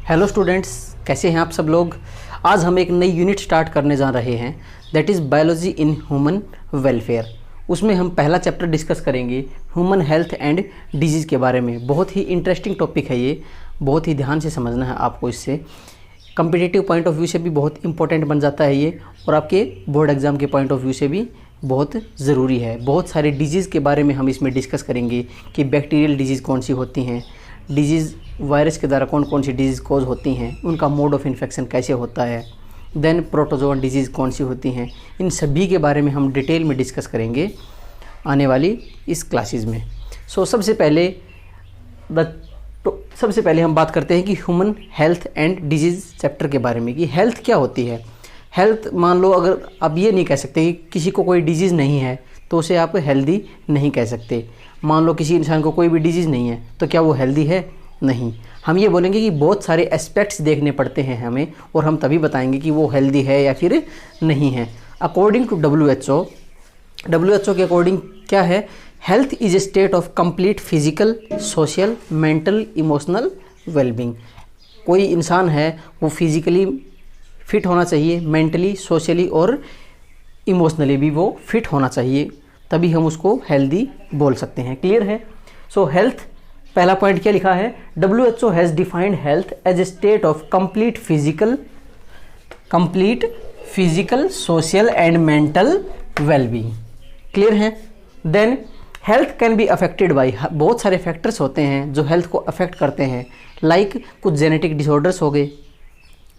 Hello students, कैसे हैं आप सब लोग। आज हम एक नई यूनिट स्टार्ट करने जा रहे हैं, that is biology in human welfare. उसमें हम पहला चैप्टर डिस्कस करेंगे ह्यूमन हेल्थ एंड डिजीज़ के बारे में। बहुत ही इंटरेस्टिंग टॉपिक है ये, बहुत ही ध्यान से समझना है आपको। इससे कम्पिटिटिव पॉइंट ऑफ व्यू से भी बहुत इंपॉर्टेंट बन जाता है ये, और आपके बोर्ड एग्ज़ाम के पॉइंट ऑफ व्यू से भी बहुत ज़रूरी है। बहुत सारे डिजीज़ के बारे में हम इसमें डिस्कस करेंगे कि बैक्टीरियल डिजीज़ कौन सी होती हैं, डिजीज़ वायरस के द्वारा कौन कौन सी डिजीज़ कॉज होती हैं, उनका मोड ऑफ इन्फेक्शन कैसे होता है, देन प्रोटोजोअन डिजीज़ कौन सी होती हैं। इन सभी के बारे में हम डिटेल में डिस्कस करेंगे आने वाली इस क्लासेस में। सबसे पहले हम बात करते हैं कि human health and disease chapter के बारे में, कि हेल्थ क्या होती है। हेल्थ, मान लो अगर आप ये नहीं कह सकते कि किसी को कोई डिजीज़ नहीं है तो उसे आप हेल्दी नहीं कह सकते। मान लो किसी इंसान को कोई भी डिजीज़ नहीं है तो क्या वो हेल्दी है? नहीं। हम ये बोलेंगे कि बहुत सारे एस्पेक्ट्स देखने पड़ते हैं हमें, और हम तभी बताएंगे कि वो हेल्दी है या फिर नहीं है। अकॉर्डिंग टू WHO के अकॉर्डिंग क्या है, health is a state of complete physical, social, mental, emotional wellbeing. कोई इंसान है वो फिजिकली फिट होना चाहिए, मेंटली, सोशली और इमोशनली भी वो फिट होना चाहिए, तभी हम उसको हेल्दी बोल सकते हैं। क्लियर है? हेल्थ, पहला पॉइंट क्या लिखा है, WHO has defined health as a state of complete physical, social and mental wellbeing. Clear है? Then health can be affected by, बहुत सारे फैक्टर्स होते हैं जो हेल्थ को अफेक्ट करते हैं। लाइक कुछ जेनेटिक डिसऑर्डर्स हो गए,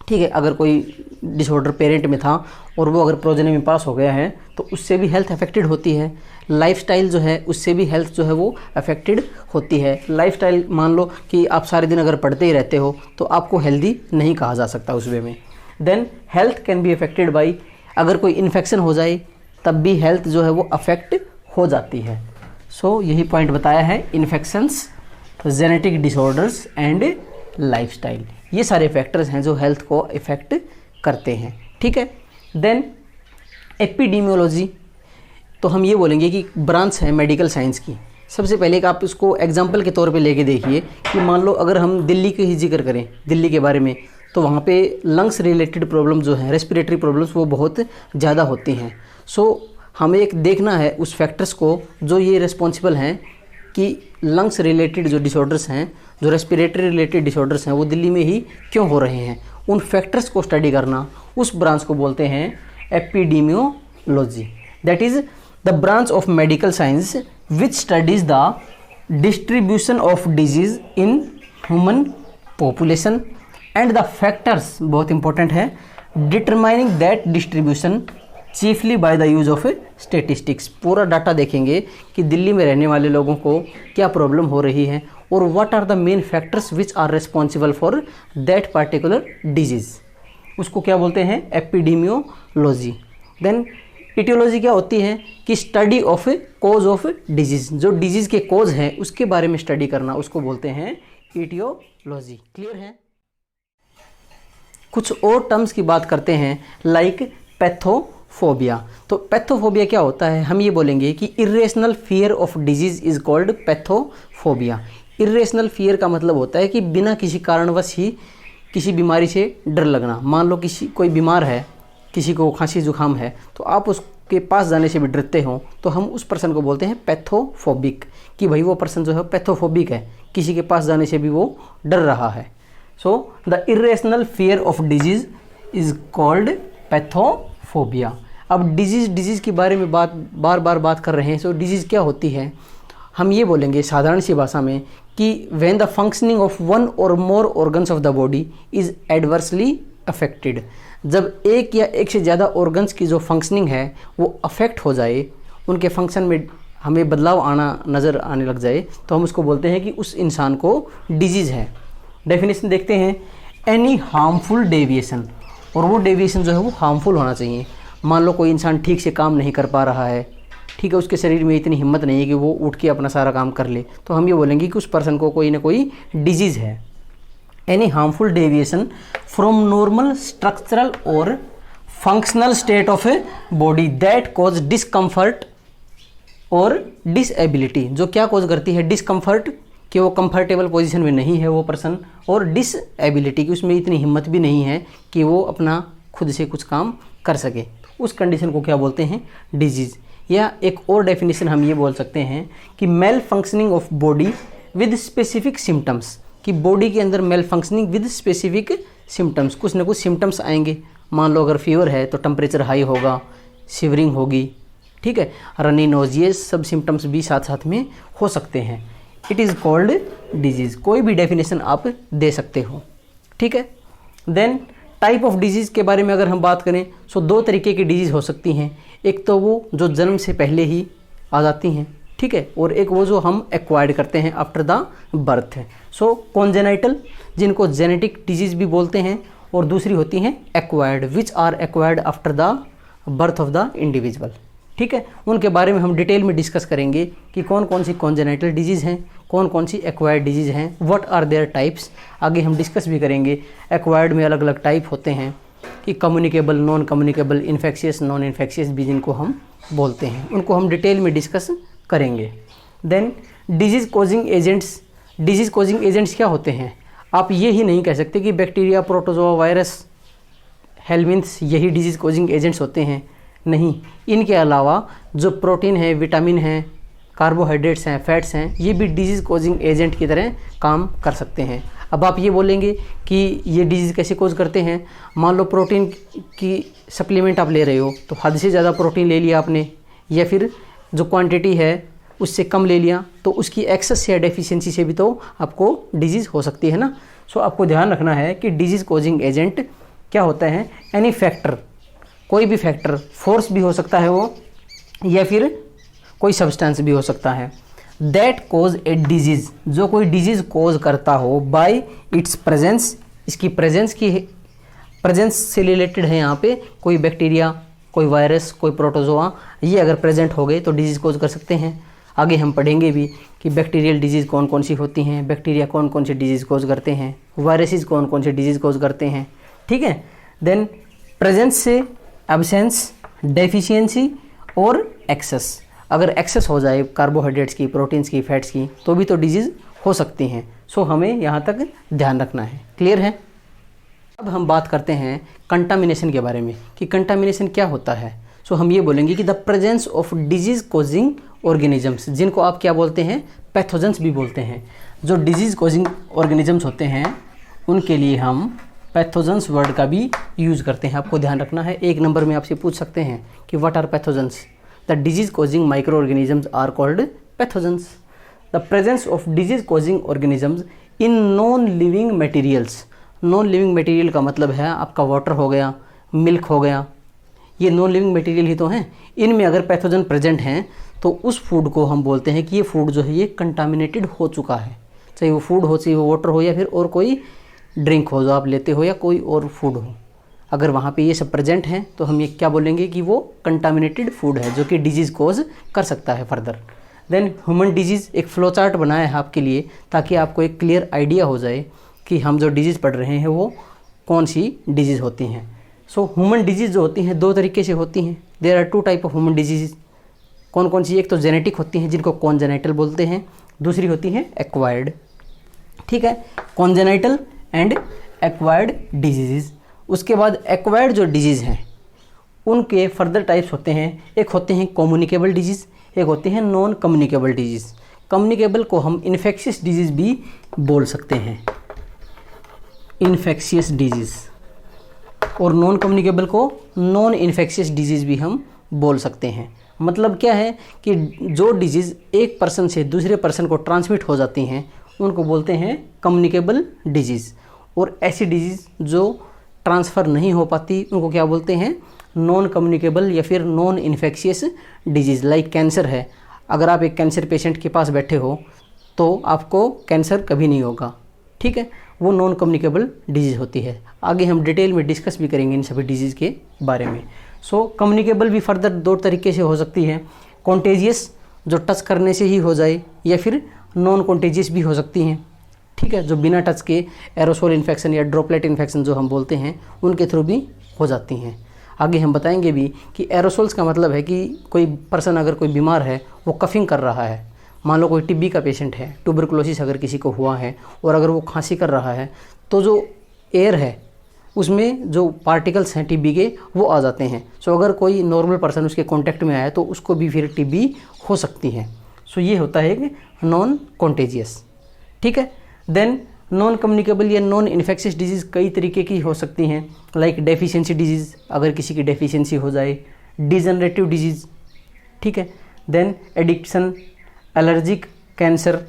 ठीक है। अगर कोई डिसऑर्डर पेरेंट में था और वो अगर प्रोजेनी में पास हो गया है तो उससे भी हेल्थ अफेक्टेड होती है। लाइफस्टाइल जो है उससे भी हेल्थ जो है वो अफेक्टेड होती है। लाइफस्टाइल, मान लो कि आप सारे दिन अगर पढ़ते ही रहते हो तो आपको हेल्दी नहीं कहा जा सकता उस वे में। Then health can be affected by, अगर कोई इन्फेक्शन हो जाए तब भी हेल्थ जो है वो अफेक्ट हो जाती है। यही पॉइंट बताया है, infections, genetic disorders and lifestyle, ये सारे फैक्टर्स हैं जो हेल्थ को इफ़ेक्ट करते हैं, ठीक है। देन एपिडेमियोलॉजी, तो हम ये बोलेंगे कि ब्रांच है मेडिकल साइंस की। सबसे पहले आप इसको एग्जांपल के तौर पे लेके देखिए कि मान लो अगर हम दिल्ली की ही जिक्र करें, दिल्ली के बारे में, तो वहाँ पे लंग्स रिलेटेड प्रॉब्लम जो है, रेस्पिरेटरी प्रॉब्लम्स वो बहुत ज़्यादा होती हैं। हमें एक देखना है उस फैक्टर्स को जो ये रिस्पॉन्सिबल हैं कि लंग्स रिलेटेड जो डिसऑर्डर्स हैं, जो रेस्पिरेटरी रिलेटेड डिसऑर्डर्स हैं, वो दिल्ली में ही क्यों हो रहे हैं। उन फैक्टर्स को स्टडी करना, उस ब्रांच को बोलते हैं epidemiology. That is the branch of medical science which studies the distribution of disease in human population and the factors, बहुत इंपॉर्टेंट है, determining that distribution chiefly by the use of statistics. पूरा data देखेंगे कि दिल्ली में रहने वाले लोगों को क्या प्रॉब्लम हो रही है और what are the main factors which are responsible for that particular disease. उसको क्या बोलते हैं? एपिडेमियोलॉजी। देन इटियोलॉजी क्या होती है कि study of cause of disease, जो डिजीज़ के कॉज है उसके बारे में स्टडी करना, उसको बोलते हैं इटियोलॉजी। क्लियर है? कुछ और टर्म्स की बात करते हैं, लाइक पैथोफोबिया। तो पैथोफोबिया क्या होता है, हम ये बोलेंगे कि irrational fear of disease is called pathophobia. Irrational fear का मतलब होता है कि बिना किसी कारणवश ही किसी बीमारी से डर लगना। मान लो कोई बीमार है, किसी को खांसी जुकाम है, तो आप उसके पास जाने से भी डरते हो, तो हम उस पर्सन को बोलते हैं पैथोफोबिक, कि भाई वो पर्सन जो है पैथोफोबिक है, किसी के पास जाने से भी वो डर रहा है। The irrational fear of disease is called pathophobia. अब डिजीज़ के बारे में बार बार बात कर रहे हैं। डिजीज़ क्या होती है, हम ये बोलेंगे साधारण सी भाषा में कि when the functioning of one और more organs of the body is adversely affected, जब एक या एक से ज़्यादा ऑर्गन्स की जो फंक्शनिंग है वो अफेक्ट हो जाए, उनके फंक्शन में हमें बदलाव नज़र आने लग जाए, तो हम उसको बोलते हैं कि उस इंसान को डिजीज़ है। डेफिनेशन देखते हैं, एनी हार्मफुल डेविएशन, और वो डेविएशन जो है वो हार्मफुल होना चाहिए। मान लो कोई इंसान ठीक से काम नहीं कर पा रहा है, ठीक है, उसके शरीर में इतनी हिम्मत नहीं है कि वो उठ के अपना सारा काम कर ले, तो हम ये बोलेंगे कि उस पर्सन को कोई ना कोई डिजीज़ है। Any harmful deviation from normal structural और functional state of a body that cause discomfort और डिसएबिलिटी, जो क्या कॉज करती है, डिस्कम्फर्ट कि वो कंफर्टेबल पोजीशन में नहीं है वो पर्सन, और डिसएबिलिटी की उसमें इतनी हिम्मत भी नहीं है कि वो अपना खुद से कुछ काम कर सके, उस कंडीशन को क्या बोलते हैं, डिजीज़। या एक और डेफिनेशन हम ये बोल सकते हैं कि malfunctioning of body with specific symptoms, कि बॉडी के अंदर malfunctioning with specific symptoms, कुछ ना कुछ सिम्टम्स आएंगे। मान लो अगर फीवर है तो टेम्परेचर हाई होगा, शिवरिंग होगी, ठीक है, रनी नोज, ये सब सिम्टम्स भी साथ साथ में हो सकते हैं। It is called disease. कोई भी डेफिनेशन आप दे सकते हो, ठीक है। देन टाइप ऑफ डिजीज़ के बारे में अगर हम बात करें तो दो तरीके की डिजीज़ हो सकती हैं। एक तो वो जो जन्म से पहले ही आ जाती हैं, ठीक है, और एक वो जो हम एक्वायर्ड करते हैं आफ्टर द बर्थ है। सो कॉन्जेनाइटल, जिनको जेनेटिक डिजीज़ भी बोलते हैं, और दूसरी होती हैं acquired, which are acquired after the birth of the individual, ठीक है। उनके बारे में हम डिटेल में डिस्कस करेंगे कि कौन कौन सी कॉन्जेनाइटल डिजीज़ हैं, कौन कौन सी एक्वायर्ड डिजीज़ हैं, व्हाट आर देयर टाइप्स। आगे हम डिस्कस भी करेंगे। एक्वायर्ड में अलग अलग टाइप होते हैं कि communicable, non communicable, infectious, non infectious भी जिनको हम बोलते हैं, उनको हम डिटेल में डिस्कस करेंगे। Then disease causing agents. Disease causing agents क्या होते हैं? आप ये ही नहीं कह सकते कि बैक्टीरिया, प्रोटोजोआ, वायरस, हेलमिन्थ्स यही डिजीज़ कॉजिंग एजेंट्स होते हैं, नहीं। इनके अलावा जो प्रोटीन है, विटामिन है, कार्बोहाइड्रेट्स हैं, फैट्स हैं, ये भी डिजीज़ कॉजिंग एजेंट की तरह काम कर सकते हैं। अब आप ये बोलेंगे कि ये डिजीज़ कैसे कॉज करते हैं? मान लो प्रोटीन की सप्लीमेंट आप ले रहे हो तो हद से ज़्यादा प्रोटीन ले लिया आपने, या फिर जो क्वांटिटी है उससे कम ले लिया, तो उसकी एक्सेस या डेफिशिएंसी से भी तो आपको डिजीज़ हो सकती है ना। सो आपको ध्यान रखना है कि डिजीज़ कॉजिंग एजेंट क्या होता है? एनी फैक्टर, कोई भी फैक्टर, फोर्स भी हो सकता है वो, या फिर कोई सब्सटेंस भी हो सकता है, दैट कोज ए डिजीज़, जो कोई डिजीज़ कोज करता हो बाय इट्स प्रेजेंस, इसकी प्रेजेंस से रिलेटेड है यहाँ पे, कोई बैक्टीरिया, कोई वायरस, कोई प्रोटोजोआ, ये अगर प्रेजेंट हो गए तो डिजीज़ कोज कर सकते हैं। आगे हम पढ़ेंगे भी कि बैक्टीरियल डिजीज़ कौन कौन सी होती हैं, बैक्टीरिया कौन कौन सी डिजीज़ कोज करते हैं, वायरसेस कौन कौन सी डिजीज़ कोज करते हैं, ठीक है। देन प्रेजेंस से एब्सेंस, डेफिशिएंसी और एक्सेस, अगर एक्सेस हो जाए कार्बोहाइड्रेट्स की, प्रोटीन्स की, फैट्स की, तो भी तो डिजीज़ हो सकती हैं। सो हमें यहाँ तक ध्यान रखना है। क्लियर है? अब हम बात करते हैं कंटामिनेशन के बारे में कि कंटामिनेशन क्या होता है। सो हम ये बोलेंगे कि the presence of disease causing organisms, जिनको आप क्या बोलते हैं? पैथोजेंस भी बोलते हैं। जो डिजीज़ कॉजिंग ऑर्गेनिजम्स होते हैं उनके लिए हम पैथोजेंस वर्ड का भी यूज़ करते हैं। आपको ध्यान रखना है, एक नंबर में आपसे पूछ सकते हैं कि what are pathogens. The disease causing microorganisms are called pathogens. The presence of disease causing organisms in non living materials. Non living material का मतलब है आपका वाटर हो गया, मिल्क हो गया, ये नॉन लिविंग मटेरियल ही तो हैं। इनमें अगर पैथोजन प्रेजेंट हैं तो उस फूड को हम बोलते हैं कि ये फूड जो है ये कंटामिनेटेड हो चुका है, चाहे वो फूड हो, चाहे वो वाटर हो, या फिर और कोई ड्रिंक हो जो आप लेते हो, या कोई और फूड हो। अगर वहाँ पे ये सब प्रेजेंट हैं तो हम ये क्या बोलेंगे कि वो कंटामिनेटेड फूड है जो कि डिजीज़ कोज कर सकता है फर्दर। देन ह्यूमन डिजीज़, एक फ्लो चार्ट बनाया है आपके लिए ताकि आपको एक क्लियर आइडिया हो जाए कि हम जो डिजीज़ पढ़ रहे हैं वो कौन सी डिजीज़ होती हैं। सो ह्यूमन डिजीज़ जो होती हैं दो तरीके से होती हैं। There are two type of human disease. कौन कौन सी? एक तो जेनेटिक होती हैं जिनको कॉन्जेनाइटल बोलते हैं, दूसरी होती हैं एक्वायर्ड, ठीक है, कॉन्जेनाइटल एंड एक्वायर्ड डिजीज़। उसके बाद एक्वायर्ड जो डिजीज़ हैं उनके फर्दर टाइप्स होते हैं। एक होते हैं कम्युनिकेबल डिजीज़, एक होते हैं नॉन कम्युनिकेबल डिजीज़। कम्युनिकेबल को हम इन्फेक्शियस डिजीज़ भी बोल सकते हैं, इन्फेक्शियस डिजीज़, और नॉन कम्युनिकेबल को नॉन इन्फेक्शियस डिजीज़ भी हम बोल सकते हैं। मतलब क्या है कि जो डिजीज़ एक पर्सन से दूसरे पर्सन को ट्रांसमिट हो जाती हैं उनको बोलते हैं कम्युनिकेबल डिजीज़, और ऐसी डिजीज़ जो ट्रांसफ़र नहीं हो पाती उनको क्या बोलते हैं? नॉन कम्युनिकेबल या फिर non infectious disease. Like cancer है, अगर आप एक कैंसर पेशेंट के पास बैठे हो तो आपको कैंसर कभी नहीं होगा, ठीक है, वो नॉन कम्युनिकेबल डिजीज़ होती है। आगे हम डिटेल में डिस्कस भी करेंगे इन सभी डिजीज़ के बारे में। सो कम्युनिकेबल भी फर्दर दो तरीके से हो सकती है, कॉन्टेजियस जो टच करने से ही हो जाए, या फिर नॉन कॉन्टेजियस भी हो सकती हैं, ठीक है, जो बिना टच के एरोसोल इन्फेक्शन या ड्रॉपलेट इन्फेक्शन जो हम बोलते हैं उनके थ्रू भी हो जाती हैं। आगे हम बताएंगे भी कि एरोसोल्स का मतलब है कि कोई पर्सन अगर कोई बीमार है वो कफिंग कर रहा है मान लो कोई टीबी का पेशेंट है, ट्यूबरकुलोसिस अगर किसी को हुआ है और अगर वो खांसी कर रहा है तो जो एयर है उसमें जो पार्टिकल्स हैं टीबी के वो आ जाते हैं। सो अगर कोई नॉर्मल पर्सन उसके कांटेक्ट में आया तो उसको भी फिर टीबी हो सकती है। सो ये होता है कि नॉन कॉन्टेजियस। ठीक है। देन नॉन कम्युनिकेबल या नॉन इन्फेक्शियस डिजीज़ कई तरीके की हो सकती हैं, लाइक डेफिशिएंसी डिजीज़, अगर किसी की डेफिशिएंसी हो जाए, डिजनरेटिव डिजीज़। ठीक है। देन एडिक्शन, एलर्जिक, कैंसर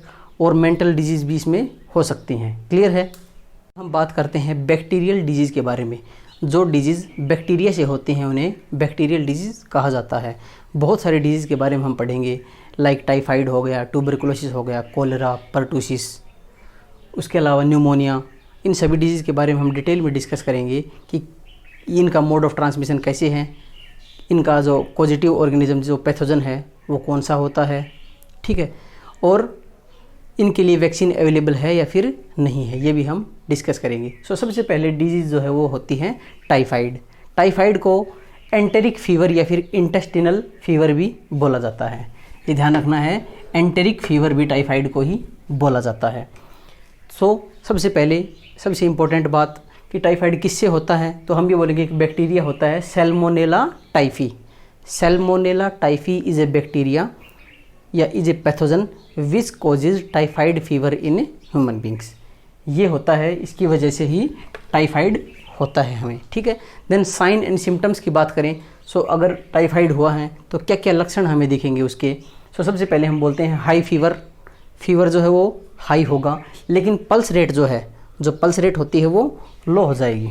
और मेंटल डिजीज़ भी इसमें हो सकती हैं। क्लियर है। हम बात करते हैं बैक्टीरियल डिजीज़ के बारे में। जो डिजीज़ बैक्टीरिया से होती हैं उन्हें बैक्टीरियल डिजीज़ कहा जाता है। बहुत सारे डिजीज़ के बारे में हम पढ़ेंगे, लाइक टाइफाइड हो गया, ट्यूबरकुलोसिस हो गया, कोलेरा, परटूसिस, उसके अलावा न्यूमोनिया। इन सभी डिजीज़ के बारे में हम डिटेल में डिस्कस करेंगे कि इनका मोड ऑफ ट्रांसमिशन कैसे है, इनका जो पॉजिटिव ऑर्गेनिज्म जो पैथोजन है वो कौन सा होता है। ठीक है। और इनके लिए वैक्सीन अवेलेबल है या फिर नहीं है, ये भी हम डिस्कस करेंगे। सो सबसे पहले डिजीज़ जो है वो होती है टाइफाइड। टाइफाइड को एंटेरिक फीवर या फिर इंटेस्टिनल फीवर भी बोला जाता है। ये ध्यान रखना है, एंटेरिक फीवर भी टाइफाइड को ही बोला जाता है। सो सबसे पहले सबसे इम्पोर्टेंट बात कि टाइफाइड किससे होता है, तो हम ये बोलेंगे कि बैक्टीरिया होता है salmonella typhi. Salmonella typhi is a bacteria या is a pathogen which causes typhoid fever in human beings. ये होता है, इसकी वजह से ही टाइफाइड होता है हमें। ठीक है। देन साइन एंड सिम्टम्स की बात करें, सो अगर टाइफाइड हुआ है तो क्या क्या लक्षण हमें दिखेंगे उसके। सो सबसे पहले हम बोलते हैं हाई फीवर। फीवर जो है वो हाई होगा, लेकिन पल्स रेट जो है, जो पल्स रेट होती है वो लो हो जाएगी।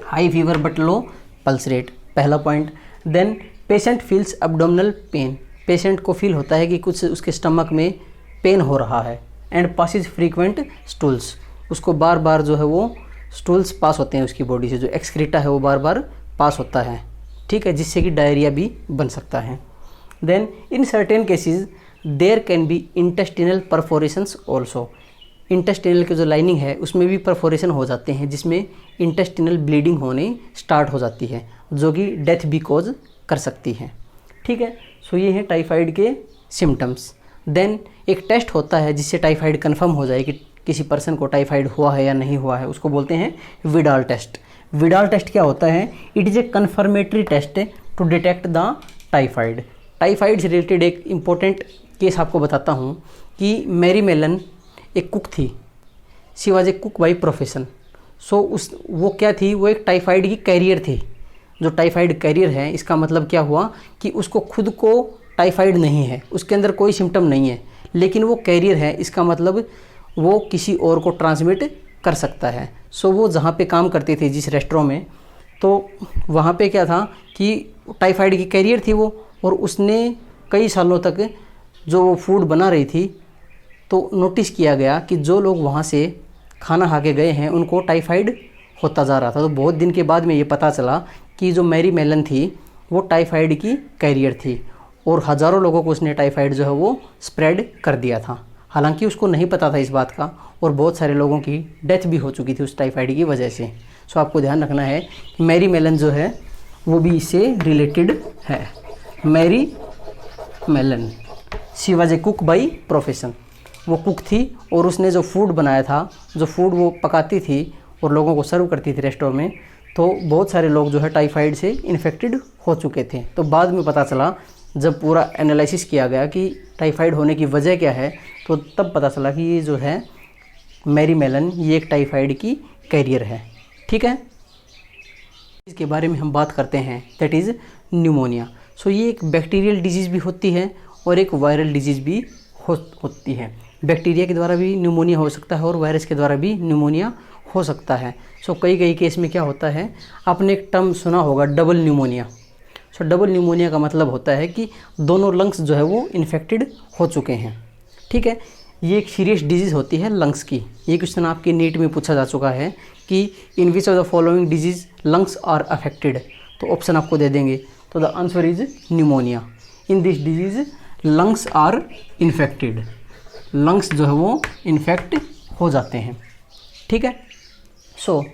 High fever but low pulse rate, पहला point. Then patient feels abdominal pain. Patient को फील होता है कि कुछ उसके स्टमक में पेन हो रहा है। एंड पासिज फ्रीक्वेंट स्टूल्स, उसको बार बार जो है वो स्टूल्स पास होते हैं उसकी बॉडी से, जो एक्सक्रीटा है वो बार बार पास होता है। ठीक है, जिससे कि डायरिया भी बन सकता है। Then in certain cases there can be intestinal perforations also. Intestinal की जो लाइनिंग है उसमें भी परफोरेशन हो जाते हैं, जिसमें इंटेस्टिनल ब्लीडिंग होने स्टार्ट हो जाती है, जो कि डेथ भी कॉज कर सकती है। ठीक है। सो ये है टाइफाइड के सिम्टम्स। देन एक टेस्ट होता है जिससे टाइफाइड कंफर्म हो जाए कि किसी पर्सन को टाइफाइड हुआ है या नहीं हुआ है, उसको बोलते हैं विडाल टेस्ट। विडाल टेस्ट क्या होता है? It is a confirmatory test to detect the typhoid. Typhoid से रिलेटेड एक इम्पोर्टेंट केस आपको बताता हूँ कि मैरी मेलन एक कुक थी। She was a cook by profession. So वो क्या थी? वो एक टाइफाइड की कैरियर थी। जो टाइफाइड कैरियर है, इसका मतलब क्या हुआ कि उसको खुद को टाइफाइड नहीं है, उसके अंदर कोई सिम्टम नहीं है, लेकिन वो कैरियर है। इसका मतलब वो किसी और को ट्रांसमिट कर सकता है। सो वो जहाँ पे काम करती थी, जिस रेस्टोरेंट में, तो वहाँ पे क्या था कि टाइफाइड की कैरियर थी वो, और उसने कई सालों तक जो वो फूड बना रही थी, तो नोटिस किया गया कि जो लोग वहाँ से खाना खा के गए हैं उनको टाइफाइड होता जा रहा था। तो बहुत दिन के बाद में ये पता चला कि जो मैरी मेलन थी वो टाइफाइड की कैरियर थी, और हज़ारों लोगों को उसने टाइफाइड जो है वो स्प्रेड कर दिया था। हालांकि उसको नहीं पता था इस बात का, और बहुत सारे लोगों की डेथ भी हो चुकी थी उस टाइफाइड की वजह से। सो आपको ध्यान रखना है कि मैरी मेलन जो है वो भी इससे रिलेटेड है। Mary Mallon, she was a cook by profession. वो कुक थी और उसने जो फूड बनाया था, जो फूड वो पकाती थी और लोगों को सर्व करती थी रेस्टोरेंट में, तो बहुत सारे लोग जो है टाइफाइड से इन्फेक्टेड हो चुके थे। तो बाद में पता चला, जब पूरा एनालिसिस किया गया कि टाइफाइड होने की वजह क्या है, तो तब पता चला कि ये जो है मैरी मेलन, ये एक टाइफाइड की कैरियर है। ठीक है। इसके बारे में हम बात करते हैं, दैट इज़ न्यूमोनिया। सो ये एक बैक्टीरियल डिजीज़ भी होती है और एक वायरल डिजीज़ भी होती है। बैक्टीरिया के द्वारा भी न्यूमोनिया हो सकता है और वायरस के द्वारा भी न्यूमोनिया हो सकता है। सो कई केस में क्या होता है, आपने एक टर्म सुना होगा, डबल न्यूमोनिया। सो डबल न्यूमोनिया का मतलब होता है कि दोनों लंग्स जो है वो इन्फेक्टेड हो चुके हैं। ठीक है। ये एक सीरियस डिजीज़ होती है लंग्स की। ये क्वेश्चन आपके नीट में पूछा जा चुका है कि in which of the following disease lungs are affected, तो ऑप्शन आपको दे देंगे। तो the answer is pneumonia. In this disease lungs are infected. Lungs जो है वो इन्फेक्ट हो जाते हैं। ठीक है। सो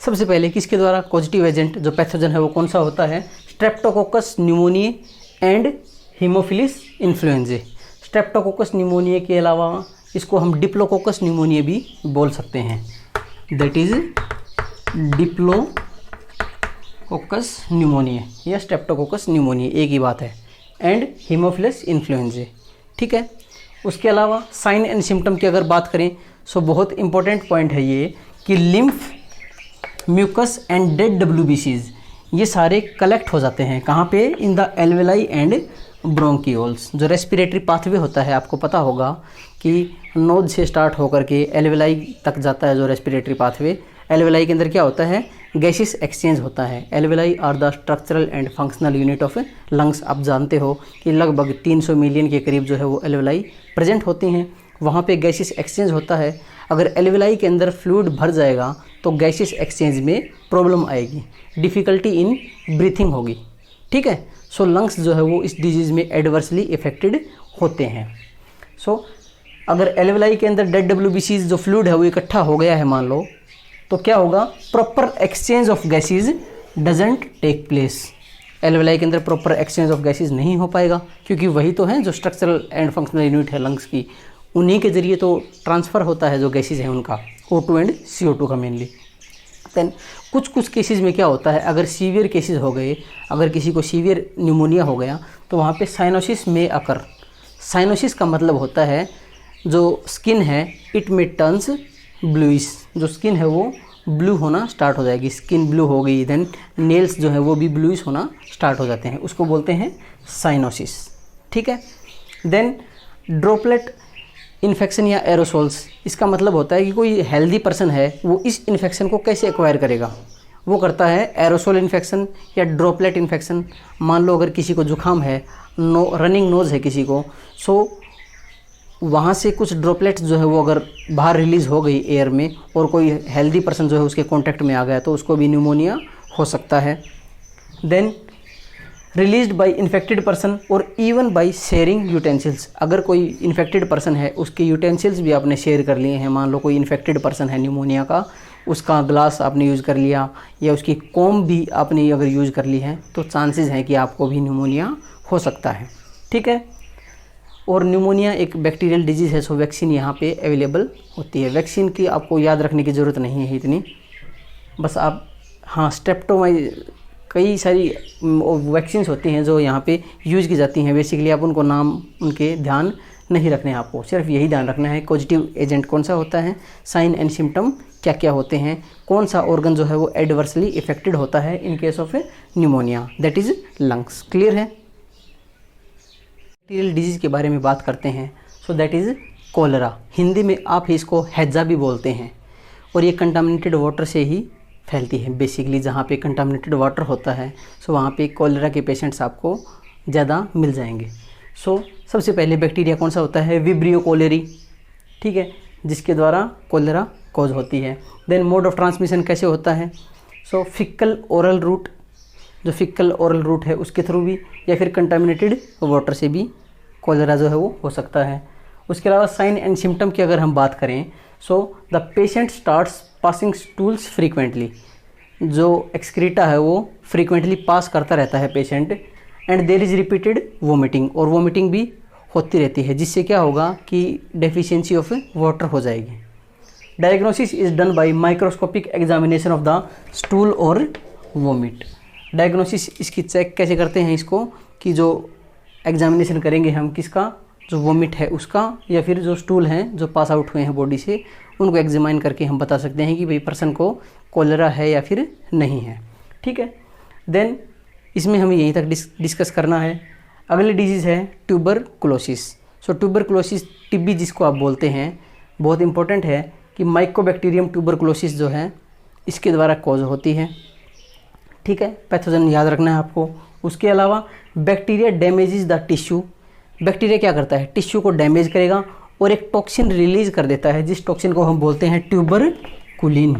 सबसे पहले किसके द्वारा पॉजिटिव एजेंट जो पैथोजन है वो कौन सा होता है? Streptococcus pneumonia and Haemophilus influenza. Streptococcus pneumonia के अलावा इसको हम डिप्लोकोकस न्यूमोनिया भी बोल सकते हैं, दैट इज डिप्लोकोकस न्यूमोनिया या स्ट्रेप्टोकोकस न्यूमोनिया, एक ही बात है। एंड हीमोफिलस इन्फ्लुएंजा, ठीक है। उसके अलावा साइन एंड सिम्टम की अगर बात करें सो बहुत इंपॉर्टेंट पॉइंट है ये कि lymph, mucus and dead WBCs ये सारे कलेक्ट हो जाते हैं कहाँ पे, in the alveoli and bronchioles. जो रेस्पिरेटरी पाथवे होता है आपको पता होगा कि नोज से स्टार्ट होकर के एल्वेलाई तक जाता है जो रेस्पिरेटरी पाथवे। एल्वेलाई के अंदर क्या होता है, गैसेस एक्सचेंज होता है। Alveoli are the structural and functional unit of lungs. आप जानते हो कि लगभग 300 मिलियन के करीब जो है वो एल्वेलाई प्रेजेंट होती हैं, वहाँ पे गैसेस एक्सचेंज होता है। अगर एल्वेलाई के अंदर फ्लूइड भर जाएगा तो गैसेस एक्सचेंज में प्रॉब्लम आएगी, डिफ़िकल्टी इन ब्रीथिंग होगी, ठीक है। सो लंग्स जो है वो इस डिजीज़ में एडवर्सली इफेक्टेड होते हैं। सो अगर एल्वेलाई के अंदर डेड WBCs जो फ्लूइड है वो इकट्ठा हो गया है मान लो, तो क्या होगा, proper exchange of gases doesn't take place. Alveoli के अंदर प्रॉपर एक्सचेंज ऑफ गैसेज नहीं हो पाएगा क्योंकि वही तो हैं जो स्ट्रक्चरल एंड फंक्शनल यूनिट है लंग्स की, उन्हीं के ज़रिए तो ट्रांसफ़र होता है जो गैसेज हैं उनका, O2 एंड CO2 का मेनली। दैन कुछ केसेस में क्या होता है, अगर सीवियर केसेस हो गए, अगर किसी को सीवियर न्यूमोनिया हो गया तो वहाँ पे साइनोसिस में अकर। साइनोसिस का मतलब होता है जो स्किन है इट में टर्न्स ब्लूइश, जो स्किन है वो ब्लू होना स्टार्ट हो जाएगी, स्किन ब्लू हो गई, देन नेल्स जो है वो भी ब्लूइश होना स्टार्ट हो जाते हैं, उसको बोलते हैं साइनोसिस, ठीक है। देन ड्रॉपलेट इन्फेक्शन या एरोसोल्स, इसका मतलब होता है कि कोई हेल्दी पर्सन है वो इस इन्फेक्शन को कैसे एक्वायर करेगा, वो करता है एरोसोल इन्फेक्शन या ड्रॉपलेट इन्फेक्शन। मान लो अगर किसी को जुकाम है, रनिंग नोज़ है किसी को, सो वहाँ से कुछ ड्रॉपलेट्स जो है वो अगर बाहर रिलीज़ हो गई एयर में और कोई हेल्दी पर्सन जो है उसके कांटेक्ट में आ गया तो उसको भी न्यूमोनिया हो सकता है। Then released by infected person और इवन बाय शेयरिंग यूटेंसिल्स, अगर कोई इन्फेक्टेड पर्सन है उसके यूटेंसिल्स भी आपने शेयर कर लिए हैं, मान लो कोई इन्फेक्टेड पर्सन है न्यूमोनिया का, उसका ग्लास आपने यूज़ कर लिया या उसकी कॉम भी आपने अगर यूज़ कर ली है तो चांसेस हैं कि आपको भी न्यूमोनिया हो सकता है, ठीक है। और न्यूमोनिया एक बैक्टीरियल डिजीज़ है, सो वैक्सीन यहाँ पे अवेलेबल होती है। वैक्सीन की आपको याद रखने की ज़रूरत नहीं है इतनी, बस आप हाँ कई सारी वैक्सीन्स होती हैं जो यहाँ पे यूज़ की जाती हैं, बेसिकली आप उनको नाम उनके ध्यान नहीं रखने हैं, आपको सिर्फ यही ध्यान रखना है पॉजिटिव एजेंट कौन सा होता है, साइन एंड सिम्टम क्या क्या होते हैं, कौन सा ऑर्गन जो है वो एडवर्सली इफेक्टेड होता है in case of pneumonia, that is lungs. Clear है। बैक्टीरियल डिजीज़ के बारे में बात करते हैं, so that is cholera. Hindi में आप ही इसको हैजा भी बोलते हैं, और ये कंटामिनेटेड वाटर से ही फैलती है। बेसिकली जहाँ पे कंटामिनेटेड वाटर होता है सो वहाँ पे कोलेरा के पेशेंट्स आपको ज़्यादा मिल जाएंगे। सो सबसे पहले बैक्टीरिया कौन सा होता है, विब्रियो कोलेरी, ठीक है, जिसके द्वारा कोलेरा कॉज होती है। देन मोड ऑफ ट्रांसमिशन कैसे होता है, सो फिकल ओरल रूट, जो फिकल ओरल रूट है उसके थ्रू भी, या फिर कंटामिनेटेड वाटर से भी कोलेरा जो है वो हो सकता है। उसके अलावा साइन एंड सिम्टम की अगर हम बात करें, so the patient starts passing stools frequently, जो एक्सक्रीटा है वो फ्रीक्वेंटली पास करता रहता है patient, and there is repeated vomiting, और वोमिटिंग भी होती रहती है, जिससे क्या होगा कि डेफिशिएंसी ऑफ वाटर हो जाएगी। Diagnosis is done by microscopic examination of the stool और वोमिट। डायग्नोसिस इसकी चेक कैसे करते हैं इसको, कि जो एग्जामिनेशन करेंगे हम किसका, जो वोमिट है उसका, या फिर जो स्टूल हैं जो पास आउट हुए हैं बॉडी से, उनको एग्जामिन करके हम बता सकते हैं कि भाई पर्सन को कोलेरा है या फिर नहीं है, ठीक है। देन इसमें हमें यहीं तक डिस्कस करना है। अगली डिजीज़ है ट्यूबरकुलोसिस। सो ट्यूबरकुलोसिस टीबी जिसको आप बोलते हैं, बहुत इंपॉर्टेंट है कि माइकोबैक्टीरियम ट्यूबरकुलोसिस जो है इसके द्वारा कॉज होती है, ठीक है, पैथोजन याद रखना है आपको। उसके अलावा bacteria damages the tissue, bacteria क्या करता है, टिश्यू को डैमेज करेगा और एक टॉक्सिन रिलीज कर देता है, जिस टॉक्सिन को हम बोलते हैं ट्यूबरकुलिन।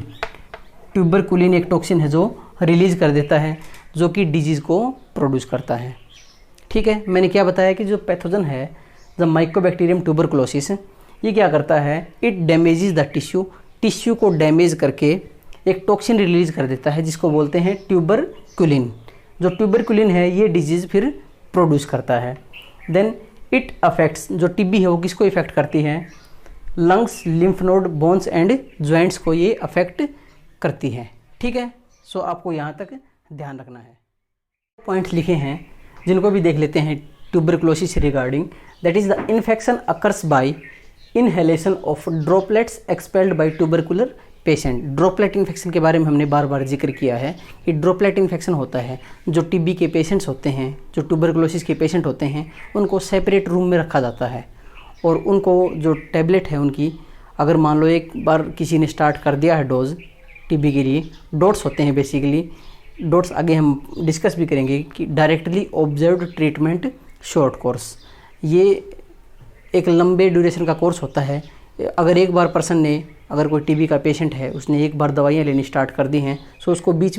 ट्यूबरकुलिन एक टॉक्सिन है जो रिलीज कर देता है, जो कि डिजीज़ को प्रोड्यूस करता है, ठीक है। मैंने क्या बताया कि जो पैथोजन है द माइकोबैक्टीरियम ट्यूबरकुलोसिस, ये क्या करता है, it damages the tissue, tissue को डैमेज करके एक टॉक्सिन रिलीज कर देता है जिसको बोलते हैं ट्यूबरकुलिन। जो ट्यूबरकुलिन है ये डिजीज़ फिर प्रोड्यूस करता है। देन इट अफेक्ट्स, जो टीबी है वो किसको इफेक्ट करती है? Lungs, lymph node, bones and joints को ये अफेक्ट करती है। ठीक है, सो आपको यहाँ तक ध्यान रखना है। पॉइंट्स लिखे हैं जिनको भी देख लेते हैं tuberculosis regarding. That is the infection occurs by inhalation of droplets expelled by tubercular patient. Droplet infection के बारे में हमने बार बार जिक्र किया है कि ड्रॉपलेट इन्फेक्शन होता है, जो टीबी के पेशेंट्स होते हैं, जो ट्यूबरकुलोसिस के पेशेंट होते हैं, उनको सेपरेट रूम में रखा जाता है और उनको जो टैबलेट है उनकी, अगर मान लो एक बार किसी ने स्टार्ट कर दिया है डोज टीबी के लिए, डोट्स होते हैं बेसिकली, डोट्स आगे हम डिस्कस भी करेंगे कि directly observed treatment short course, ये एक लंबे ड्यूरेशन का कोर्स होता है। अगर एक बार पर्सन ने, अगर कोई टीबी का पेशेंट है, उसने एक बार दवाइयाँ लेनी स्टार्ट कर दी हैं, सो उसको बीच में